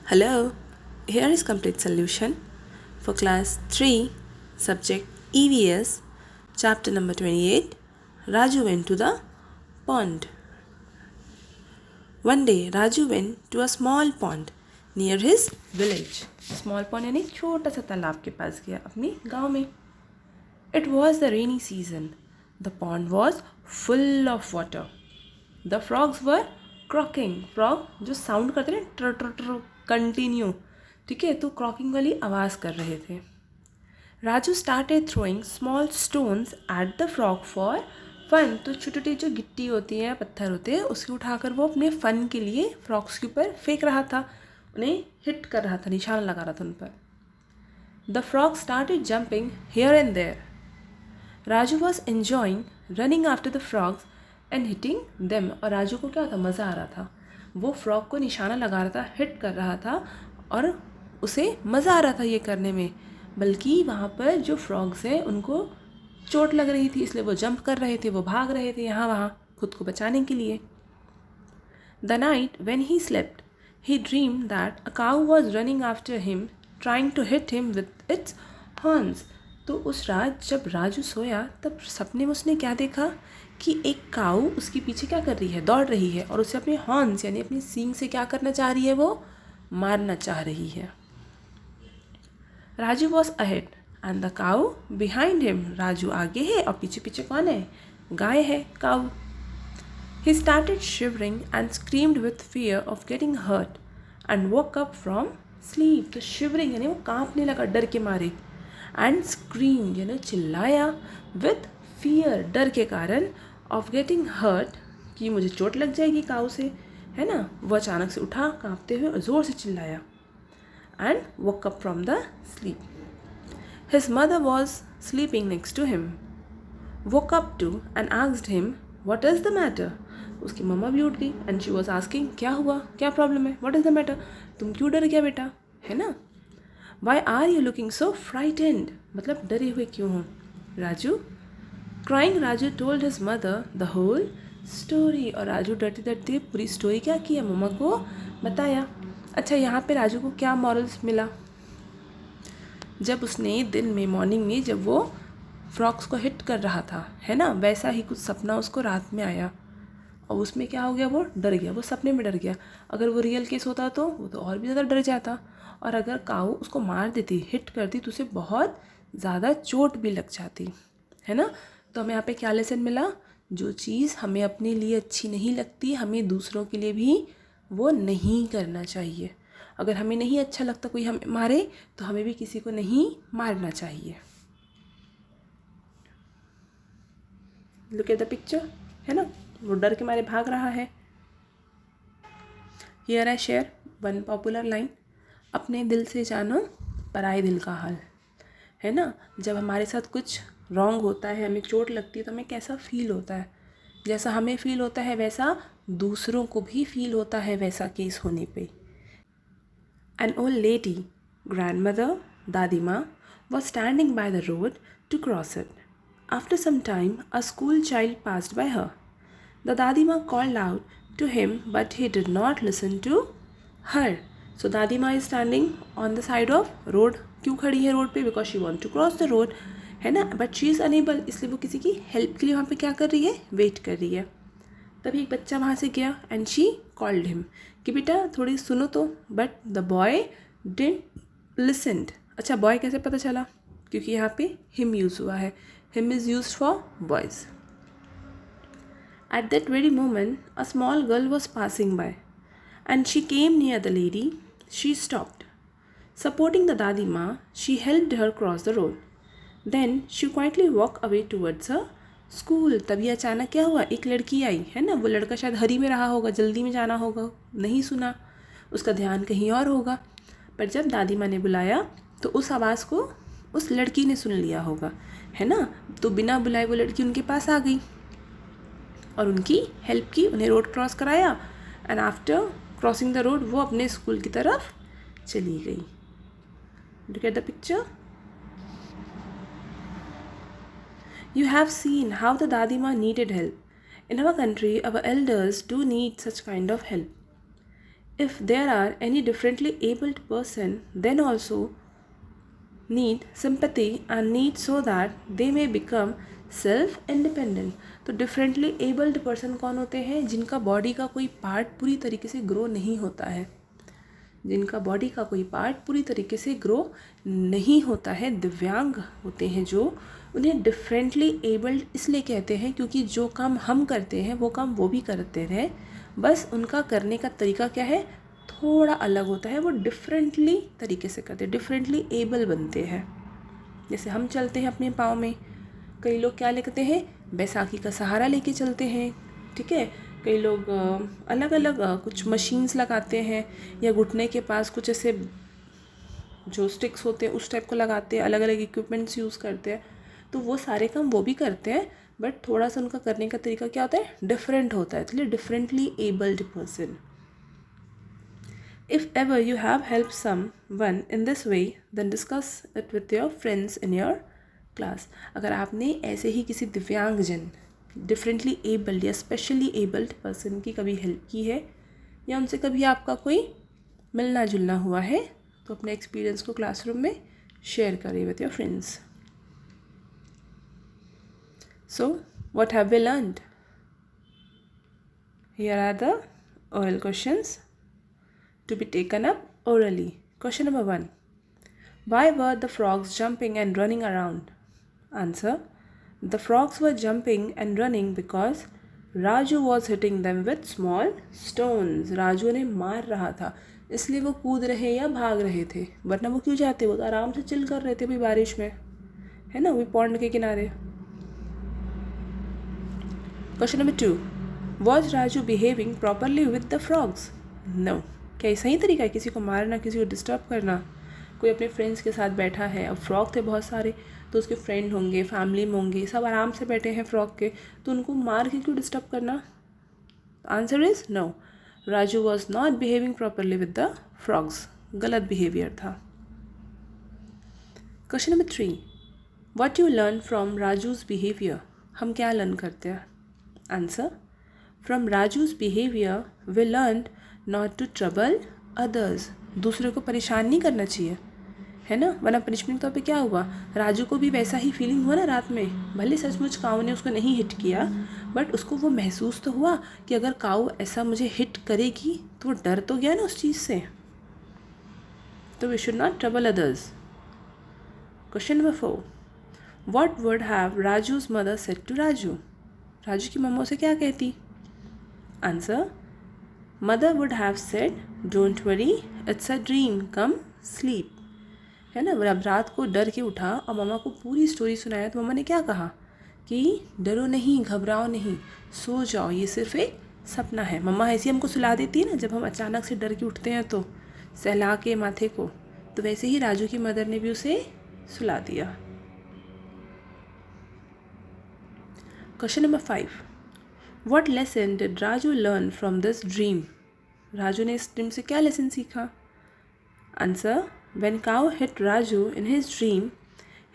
Hello, here is complete solution for class 3 subject EVS chapter number 28. Raju went to the pond. One day Raju went to a small pond near his village. Small pond यानी छोटा सा तालाब के पास गया अपने गांव में. It was the rainy season. The pond was full of water. The frogs were croaking. Frog जो साउंड करते हैं ट्र ट्र ट्र कंटिन्यू, ठीक है, तो क्रॉकिंग वाली आवाज़ कर रहे थे. Raju started throwing small stones at the frog for fun. तो छोटी छोटी जो गिट्टी होती है, पत्थर होते हैं, उसको उठाकर वो अपने फ़न के लिए फ्रॉग्स के ऊपर फेंक रहा था, उन्हें हिट कर रहा था, निशान लगा रहा था उन पर. The frog started jumping here and there. Raju was enjoying running after the frogs and hitting them. और राजू को क्या था, मज़ा आ रहा था. वो फ्रॉग को निशाना लगा रहा था, हिट कर रहा था और उसे मज़ा आ रहा था ये करने में. बल्कि वहाँ पर जो फ्रॉग्स हैं उनको चोट लग रही थी, इसलिए वो जंप कर रहे थे, वो भाग रहे थे यहाँ वहाँ खुद को बचाने के लिए. The night when he slept he dream that a cow was running after him trying to hit him with its horns. तो उस रात जब राजू सोया तब सपने में उसने क्या देखा कि एक काऊ उसके पीछे क्या कर रही है, दौड़ रही है और उसे अपने हॉर्न्स यानी अपनी सींग से क्या करना चाह रही है, वो मारना चाह रही है. Raju was ahead and the cow behind him. Raju आगे है और पीछे पीछे कौन है, गाय है, cow. He started shivering and screamed with fear of getting hurt and woke up from sleep. तो शिवरिंग यानी वो कांपने लगा डर के मारे, एंड स्क्रीम यानी चिल्लाया, विथ फियर डर के कारण, ऑफ गेटिंग हर्ट कि मुझे चोट लग जाएगी काऊ से, है ना. वो अचानक से उठा कांपते हुए और ज़ोर से चिल्लाया, and woke up from the sleep. His mother was sleeping next to him, woke up too and asked him what is the matter. उसकी मम्मा भी उठ गई एंड शी वॉज आस्किंग क्या हुआ, क्या प्रॉब्लम है, व्हाट इज़ द मैटर, तुम क्यों डर गया बेटा, है ना. Why are you looking so frightened, मतलब डरे हुए क्यों हो. Raju crying Raju told his mother the whole story. और राजू डरते डरते पूरी स्टोरी क्या किया, मम्मा को बताया. अच्छा, यहाँ पे राजू को क्या मॉरल्स मिला. जब उसने दिन में मॉर्निंग में जब वो फ्रॉक्स को हिट कर रहा था, है ना, वैसा ही कुछ सपना उसको रात में आया और उसमें क्या हो गया, वो डर गया, वो सपने में डर गया. अगर वो रियल केस होता तो वो तो और भी ज़्यादा डर जाता, और अगर काऊ उसको मार देती, हिट करती, तो उसे बहुत ज़्यादा चोट भी लग जाती, है ना. तो हमें यहाँ पे क्या लेसन मिला, जो चीज़ हमें अपने लिए अच्छी नहीं लगती हमें दूसरों के लिए भी वो नहीं करना चाहिए. अगर हमें नहीं अच्छा लगता कोई हमें मारे तो हमें भी किसी को नहीं मारना चाहिए. लुक एट द पिक्चर, है ना, वो डर के मारे भाग रहा है. Here I share one popular line, अपने दिल से जानो पराए दिल का हाल, है ना. जब हमारे साथ कुछ रॉन्ग होता है, हमें चोट लगती है, तो हमें कैसा फील होता है, जैसा हमें फील होता है वैसा दूसरों को भी फील होता है वैसा केस होने पे. An old lady, grandmother, Dadima, was standing by the road to cross it. After some time, a school child passed by her. The Dadima called out to him, but he did not listen to her. So Dadima is standing on the side of road. क्यों खड़ी है road पे, because she want to cross the road, है ना, but she is unable, इसलिए वो किसी की हेल्प के लिए वहाँ पे क्या कर रही है, वेट कर रही है. तभी एक बच्चा वहाँ से गया एंड शी कॉल्ड हिम कि बेटा थोड़ी सुनो तो, but the boy didn't listened. अच्छा, बॉय कैसे पता चला, क्योंकि यहाँ पे हिम यूज़ हुआ है, him is use for boys. At that very moment a small girl was passing by and she came near the lady. She stopped. Supporting the दादी माँ, she helped her cross the road. Then she quietly walk away towards a school. तभी अचानक क्या हुआ, एक लड़की आई, है ना, वो लड़का शायद हरी में रहा होगा, जल्दी में जाना होगा, नहीं सुना, उसका ध्यान कहीं और होगा. पर जब दादी माँ ने बुलाया तो उस आवाज़ को उस लड़की ने सुन लिया होगा, है ना. तो बिना बुलाए वो लड़की उनके पास आ गई और उनकी हेल्प की, उन्हें रोड क्रॉस कराया, and after crossing the road वो अपने स्कूल की तरफ चली गई. Look at the picture. You have seen how the Dadima needed help. In our country, our elders do need such kind of help. If there are any differently abled person, then also need sympathy and need so that they may become self independent. तो differently abled person कौन होते हैं? जिनका body का कोई part पूरी तरीके से ग्रो नहीं होता है, जिनका बॉडी का कोई पार्ट पूरी तरीके से ग्रो नहीं होता है, दिव्यांग होते हैं जो। उन्हें डिफरेंटली एबल्ड इसलिए कहते हैं क्योंकि जो काम हम करते हैं वो काम वो भी करते हैं, बस उनका करने का तरीका क्या है, थोड़ा अलग होता है। वो डिफरेंटली तरीके से करते हैं, डिफरेंटली एबल बनते हैं। जैसे हम चलते हैं अपने पाँव में, कई लोग क्या लेते हैं, बैसाखी का सहारा लेके चलते हैं, ठीक है। कई लोग अलग अलग कुछ मशीन्स लगाते हैं, या घुटने के पास कुछ ऐसे जो स्टिक्स होते हैं उस टाइप को लगाते हैं, अलग अलग इक्विपमेंट्स यूज़ करते हैं। तो वो सारे काम वो भी करते हैं, बट थोड़ा सा उनका करने का तरीका क्या होता है, डिफरेंट होता है, इसलिए differently abled person. If ever you have helped someone in this way, then discuss it with your friends in your class. अगर आपने ऐसे ही किसी दिव्यांगजन, डिफरेंटली एबल्ड या स्पेशली एबल्ड पर्सन की कभी हेल्प की है, या उनसे कभी आपका कोई मिलना जुलना हुआ है, तो अपने एक्सपीरियंस को क्लासरूम में शेयर करिए with your friends. So, what have we learned? Here are the oral questions to be taken up orally. Question number 1. Why were the frogs jumping and running around? Answer. The frogs were jumping and running because Raju was hitting them with small stones. Raju ने मार रहा था, इसलिए वो कूद रहे या भाग रहे थे, वरना वो क्यों जाते, वो तो आराम से चिल कर रहे थे भाई बारिश में, है ना, वो पॉन्ड के किनारे। Question number 2. Was Raju behaving properly with the frogs? No. क्या ये सही तरीका है किसी को मारना, किसी को डिस्टर्ब करना? कोई अपने फ्रेंड्स के साथ बैठा है, अब फ्रॉग थे बहुत सारे, तो उसके फ्रेंड होंगे, फैमिली में होंगे, सब आराम से बैठे हैं फ्रॉग के, तो उनको मार के क्यों डिस्टर्ब करना? Answer is no, Raju was not behaving properly with the frogs, गलत बिहेवियर था। Question number 3. What you learn from Raju's behaviour? हम क्या लर्न करते हैं? Answer. From Raju's behaviour we learn not to trouble others. दूसरे को परेशान नहीं करना चाहिए, है ना, वरना पनिशमेंट के तौर पे क्या हुआ, राजू को भी वैसा ही फीलिंग हुआ ना रात में, भले सचमुच काऊ ने उसको नहीं हिट किया, बट उसको वो महसूस तो हुआ कि अगर काऊ ऐसा मुझे हिट करेगी तो वो डर तो गया ना उस चीज़ से। तो we should not trouble others. Question number 4. What would have Raju's mother said to Raju? Raju की मम्मा उसे क्या कहती? Answer. Mother would have said don't worry it's a dream come sleep, है ना। अब रात को डर के उठा और मम्मा को पूरी स्टोरी सुनाया, तो मम्मा ने क्या कहा कि डरो नहीं, घबराओ नहीं, सो जाओ, ये सिर्फ एक सपना है। मम्मा ऐसी हमको सुला देती है ना जब हम अचानक से डर के उठते हैं, तो सहला के माथे को, तो वैसे ही राजू की मदर ने भी उसे सुला दिया। Question number 5. What lesson did Raju learn from this dream? Raju ने इस ड्रीम से क्या लेसन सीखा? Answer. When cow hit Raju in his dream,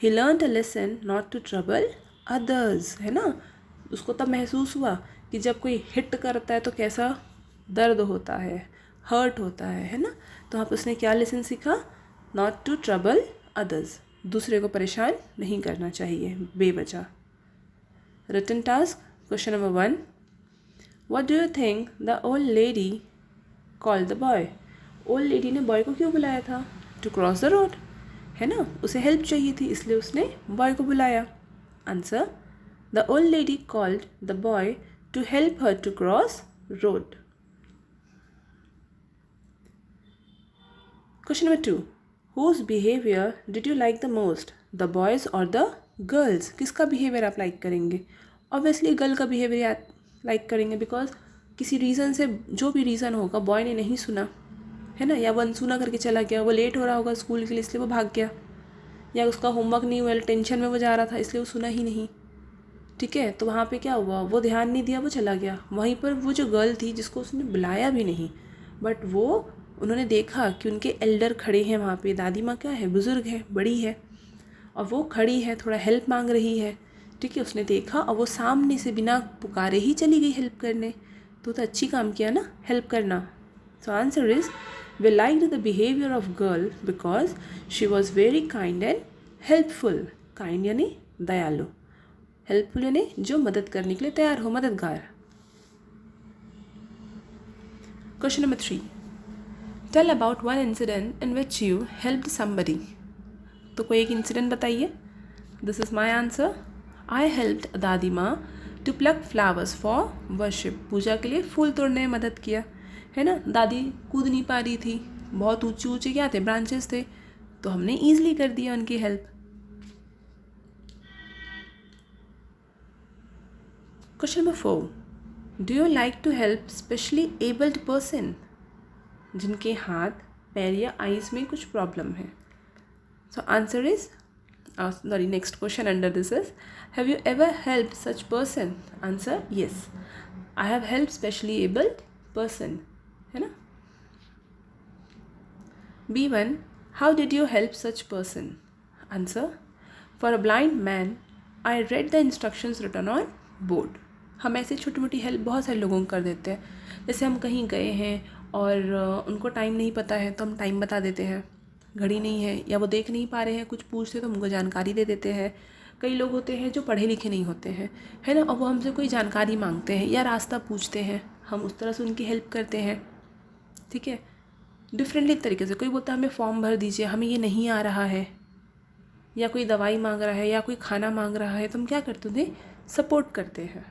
he learned a lesson not to trouble others, है ना। उसको तब महसूस हुआ कि जब कोई हिट करता है तो कैसा दर्द होता है, हर्ट होता है ना। तो आप उसने क्या लेसन सीखा? नॉट टू ट्रबल अदर्स, दूसरे को परेशान नहीं करना चाहिए बेवजह। Written task. Question number 1. What do you think the old lady called the boy? Old lady ने बॉय को क्यों बुलाया था? टू क्रॉस द रोड, है ना, उसे हेल्प चाहिए थी, इसलिए उसने बॉय को बुलाया। Answer. The old lady called the boy to help her to cross road. Question number 2. Whose behavior did you like the most? The boys or the girls? किसका बिहेवियर आप लाइक करेंगे? Obviously girl का behaviour like करेंगे, because किसी reason से, जो भी reason होगा, बॉय ने नहीं सुना, है ना, या वो अनसुना करके चला गया, वो लेट हो रहा होगा स्कूल के लिए इसलिए वो भाग गया, या उसका होमवर्क नहीं हुआ, टेंशन में वो जा रहा था इसलिए वो सुना ही नहीं, ठीक है। तो वहाँ पे क्या हुआ, वो ध्यान नहीं दिया, वो चला गया। वहीं पर वो जो गर्ल थी जिसको उसने बुलाया भी नहीं, बट वो उन्होंने देखा कि उनके एल्डर खड़े हैं वहाँ पे, दादी माँ क्या है, बुज़ुर्ग है, बड़ी है, और वो खड़ी है, थोड़ा हेल्प मांग रही है, ठीक है। उसने देखा और वो सामने से बिना पुकारे ही चली गई हेल्प करने, तो अच्छी काम किया ना हेल्प करना। So answer is, we liked the behavior of girl because she was very kind and helpful. Kind यानी दयालु, हेल्पफुल यानी जो मदद करने के लिए तैयार हो, मददगार. Question number 3. Tell about one incident in which you helped somebody. तो कोई एक इंसिडेंट बताइए. This is my answer. I helped दादी माँ to pluck flowers for worship. पूजा के लिए फूल तोड़ने में मदद किया, है ना. दादी कूद नहीं पा रही थी, बहुत ऊंचे ऊंचे क्या थे, ब्रांचेस थे, तो हमने ईजिली कर दिया उनकी help. Question number 4. Do you like to help specially abled person, जिनके हाथ, पैर या आइज़ में कुछ प्रॉब्लम है. So answer is, sorry, next question under this is, have you ever helped such person? Answer, yes, I have helped specially abled person, है ना. B1. How did you help such person? Answer, for a blind man I read the instructions written on board. हम ऐसे छोटी मोटी help बहुत सारे लोगों को कर देते हैं. जैसे हम कहीं गए हैं और उनको टाइम नहीं पता है तो हम टाइम बता देते हैं, घड़ी नहीं है या वो देख नहीं पा रहे हैं, कुछ पूछते तो उनको जानकारी दे देते हैं. कई लोग होते हैं जो पढ़े लिखे नहीं होते हैं, है ना, और वो हमसे कोई जानकारी मांगते हैं या रास्ता पूछते हैं, हम उस तरह से उनकी हेल्प करते हैं. ठीक है, डिफरेंटली तरीके से. कोई बोलता है हमें फॉर्म भर दीजिए, हमें ये नहीं आ रहा है, या कोई दवाई मांग रहा है या कोई खाना मांग रहा है, तो हम क्या करते हैं, सपोर्ट करते हैं.